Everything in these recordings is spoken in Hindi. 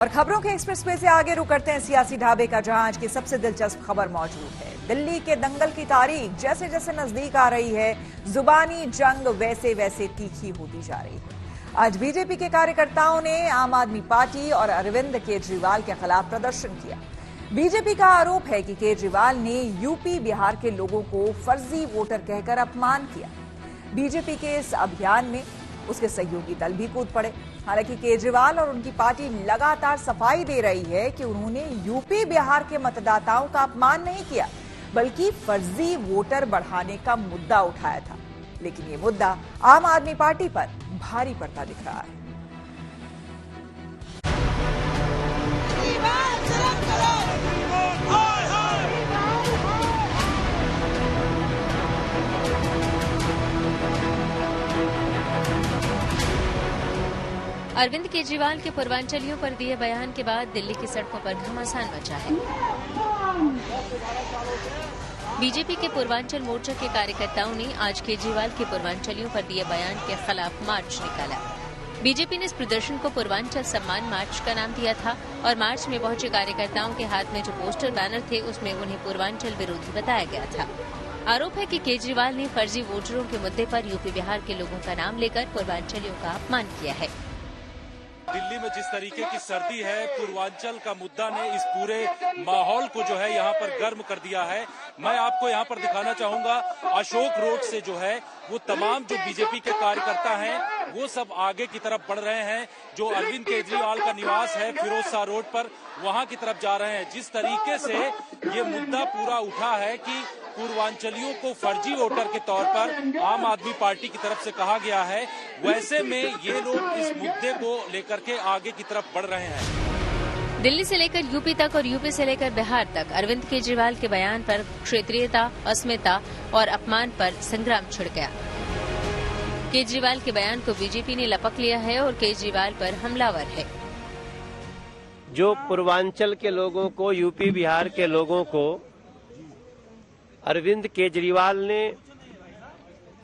और खबरों के एक्सप्रेसवे से आगे रुक करते हैं सियासी ढाबे का, जहां आज की सबसे दिलचस्प खबर मौजूद है। दिल्ली के दंगल की तारीख जैसे जैसे नजदीक आ रही है, जुबानी जंग वैसे वैसे तीखी होती जा रही है। आज बीजेपी के कार्यकर्ताओं ने आम आदमी पार्टी और अरविंद केजरीवाल के खिलाफ प्रदर्शन किया। बीजेपी का आरोप है कि केजरीवाल ने यूपी बिहार के लोगों को फर्जी वोटर कहकर अपमान किया। बीजेपी के इस अभियान में उसके सहयोगी दल भी कूद पड़े। हालांकि केजरीवाल और उनकी पार्टी लगातार सफाई दे रही है कि उन्होंने यूपी बिहार के मतदाताओं का अपमान नहीं किया, बल्कि फर्जी वोटर बढ़ाने का मुद्दा उठाया था। लेकिन ये मुद्दा आम आदमी पार्टी पर भारी पड़ता दिख रहा है। अरविंद केजरीवाल के पूर्वांचलियों पर दिए बयान के बाद दिल्ली की सड़कों पर घमासान मचा है। बीजेपी के पूर्वांचल मोर्चा के कार्यकर्ताओं ने आज केजरीवाल के पूर्वांचलियों पर दिए बयान के खिलाफ मार्च निकाला। बीजेपी ने इस प्रदर्शन को पूर्वांचल सम्मान मार्च का नाम दिया था और मार्च में पहुंचे कार्यकर्ताओं के हाथ में जो पोस्टर बैनर थे उसमें उन्हें पूर्वांचल विरोधी बताया गया था। आरोप है कि केजरीवाल ने फर्जी वोटरों के मुद्दे पर यूपी बिहार के लोगों का नाम लेकर पूर्वांचलियों का अपमान किया है। दिल्ली में जिस तरीके की सर्दी है, पूर्वांचल का मुद्दा ने इस पूरे माहौल को जो है यहाँ पर गर्म कर दिया है। मैं आपको यहाँ पर दिखाना चाहूंगा, अशोक रोड से जो है वो तमाम जो बीजेपी के कार्यकर्ता हैं वो सब आगे की तरफ बढ़ रहे हैं। जो अरविंद केजरीवाल का निवास है फिरोज शाह रोड पर, वहां की तरफ जा रहे हैं। जिस तरीके से ये मुद्दा पूरा उठा है कि पूर्वांचलियों को फर्जी वोटर के तौर पर आम आदमी पार्टी की तरफ से कहा गया है, वैसे में ये लोग इस मुद्दे को लेकर के आगे की तरफ बढ़ रहे हैं। दिल्ली से लेकर यूपी तक और यूपी से लेकर बिहार तक अरविंद केजरीवाल के बयान पर क्षेत्रीयता, अस्मिता और अपमान पर संग्राम छिड़ गया। केजरीवाल के बयान को बीजेपी ने लपक लिया है और केजरीवाल पर हमलावर है। जो पूर्वांचल के लोगों को, यूपी बिहार के लोगों को अरविंद केजरीवाल ने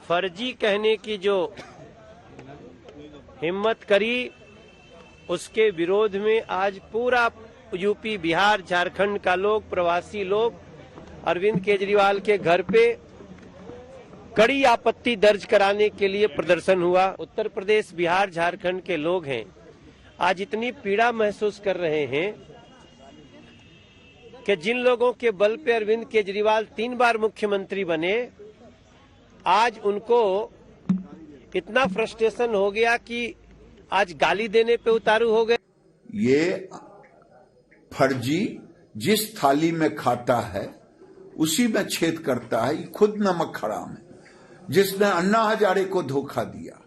फर्जी कहने की जो हिम्मत करी, उसके विरोध में आज पूरा यूपी बिहार झारखंड का लोग, प्रवासी लोग अरविंद केजरीवाल के घर पे कड़ी आपत्ति दर्ज कराने के लिए प्रदर्शन हुआ। उत्तर प्रदेश, बिहार, झारखंड के लोग हैं आज इतनी पीड़ा महसूस कर रहे हैं कि जिन लोगों के बल पे अरविंद केजरीवाल 3 बार मुख्यमंत्री बने, आज उनको इतना फ्रस्ट्रेशन हो गया कि आज गाली देने पे उतारू हो गए। ये फर्जी जिस थाली में खाता है उसी में छेद करता है। खुद नमक हराम है। जिसने अन्ना हजारे को धोखा दिया,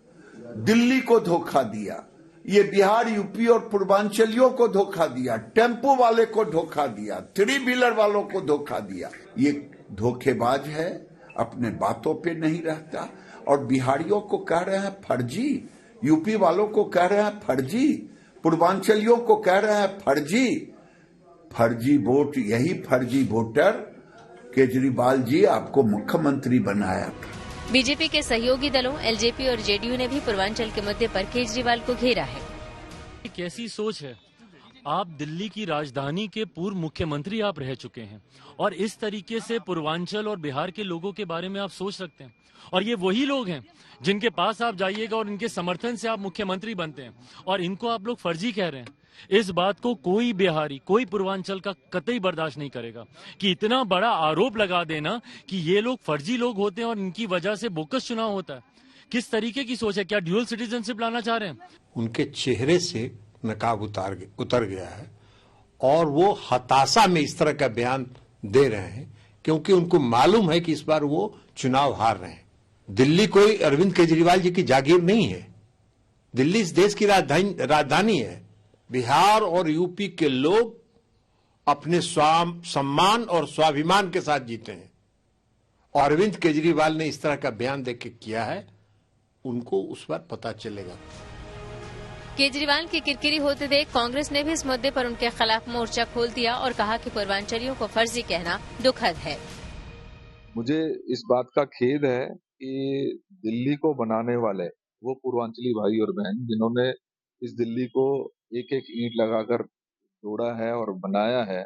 दिल्ली को धोखा दिया, ये बिहार, यूपी और पूर्वांचलियों को धोखा दिया, टेम्पो वाले को धोखा दिया, 3 व्हीलर वालों को धोखा दिया, ये धोखेबाज है, अपने बातों पे नहीं रहता। और बिहारियों को कह रहे हैं फर्जी, यूपी वालों को कह रहे हैं फर्जी, पूर्वांचलियों को कह रहे हैं फर्जी। फर्जी वोट, यही फर्जी वोटर केजरीवाल जी आपको मुख्यमंत्री बनाया था। बीजेपी के सहयोगी दलों एलजेपी और जेडीयू ने भी पूर्वांचल के मुद्दे पर केजरीवाल को घेरा है। कैसी सोच है? आप दिल्ली की राजधानी के पूर्व मुख्यमंत्री आप रह चुके हैं और इस तरीके से पूर्वांचल और बिहार के लोगों के बारे में आप सोच सकते हैं? और ये वही लोग हैं जिनके पास आप जाइएगा और इनके समर्थन से आप मुख्यमंत्री बनते हैं और इनको आप लोग फर्जी कह रहे हैं। इस बात को कोई बिहारी, कोई पूर्वांचल का कतई बर्दाश्त नहीं करेगा कि इतना बड़ा आरोप लगा देना कि ये लोग फर्जी लोग होते हैं और इनकी वजह से बोकस चुनाव होता है। किस तरीके की सोच है? क्या ड्यूअल सिटीजनशिप लाना चाह रहे हैं? उनके चेहरे से नकाब उतर गया है और वो हताशा में इस तरह का बयान दे रहे हैं क्योंकि उनको मालूम है कि इस बार वो चुनाव हार रहे हैं। दिल्ली कोई अरविंद केजरीवाल जी की जागीर नहीं है। दिल्ली इस देश की राजधानी है। बिहार और यूपी के लोग अपने सम्मान और स्वाभिमान के साथ जीते हैं और अरविंद केजरीवाल ने इस तरह का बयान देके किया है, उनको उस बार पता चलेगा। केजरीवाल की किरकिरी होते देख कांग्रेस ने भी इस मुद्दे पर उनके खिलाफ मोर्चा खोल दिया और कहा कि पूर्वांचलियों को फर्जी कहना दुखद है। मुझे इस बात का खेद है कि दिल्ली को बनाने वाले वो पूर्वांचली भाई और बहन जिन्होंने इस दिल्ली को एक एक ईंट लगाकर जोड़ा है और बनाया है,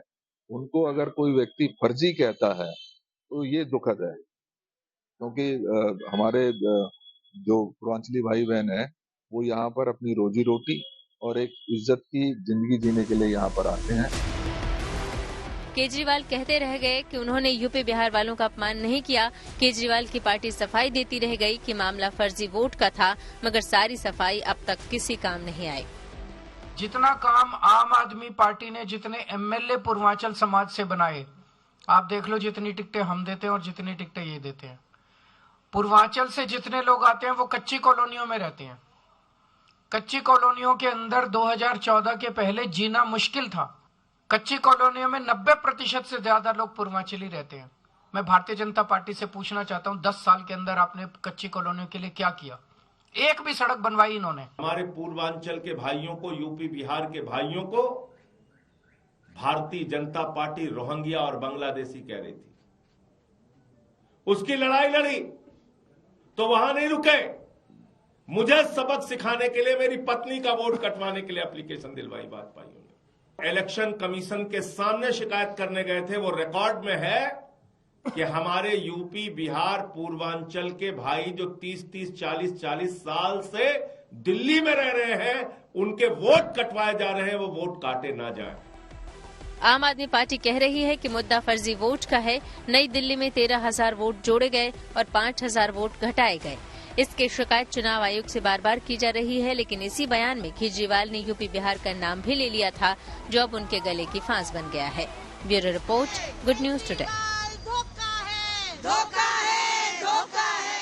उनको अगर कोई व्यक्ति फर्जी कहता है तो ये दुखद है, क्योंकि हमारे जो पूर्वांचली भाई बहन है वो यहाँ पर अपनी रोजी रोटी और एक इज्जत की जिंदगी जीने के लिए यहाँ पर आते हैं। केजरीवाल कहते रह गए कि उन्होंने यूपी बिहार वालों का अपमान नहीं किया। केजरीवाल की पार्टी सफाई देती रह गई कि मामला फर्जी वोट का था, मगर सारी सफाई अब तक किसी काम नहीं आई। जितना काम आम आदमी पार्टी ने जितने एमएलए पूर्वांचल समाज से बनाए, आप देख लो जितनी टिकटें हम देते हैं और जितनी टिकटें ये देते हैं। पूर्वांचल से जितने लोग आते हैं वो कच्ची कॉलोनियों में रहते हैं। कच्ची कॉलोनियों के अंदर 2014 के पहले जीना मुश्किल था। कच्ची कॉलोनियों में 90% से ज्यादा लोग पूर्वांचली रहते हैं। मैं भारतीय जनता पार्टी से पूछना चाहता हूं, 10 साल के अंदर आपने कच्ची कॉलोनियों के लिए क्या किया? एक भी सड़क बनवाई इन्होंने? हमारे पूर्वांचल के भाइयों को, यूपी बिहार के भाइयों को भारतीय जनता पार्टी रोहिंग्या और बांग्लादेशी कह रही थी। उसकी लड़ाई लड़ी तो वहां नहीं रुके। मुझे सबक सिखाने के लिए मेरी पत्नी का वोट कटवाने के लिए एप्लीकेशन दिलवाई भाजपा ने। इलेक्शन कमीशन के सामने शिकायत करने गए थे। वो रिकॉर्ड में है कि हमारे यूपी बिहार पूर्वांचल के भाई जो 30-30, 40-40 साल से दिल्ली में रह रहे हैं, उनके वोट कटवाए जा रहे हैं, वो वोट काटे ना जाए। आम आदमी पार्टी कह रही है कि मुद्दा फर्जी वोट का है। नई दिल्ली में 13,000 वोट जोड़े गए और 5,000 वोट घटाए गए। इसकी शिकायत चुनाव आयोग से बार बार की जा रही है, लेकिन इसी बयान में केजरीवाल ने यूपी बिहार का नाम भी ले लिया था, जो अब उनके गले की फांस बन गया है। Bureau report, good news today.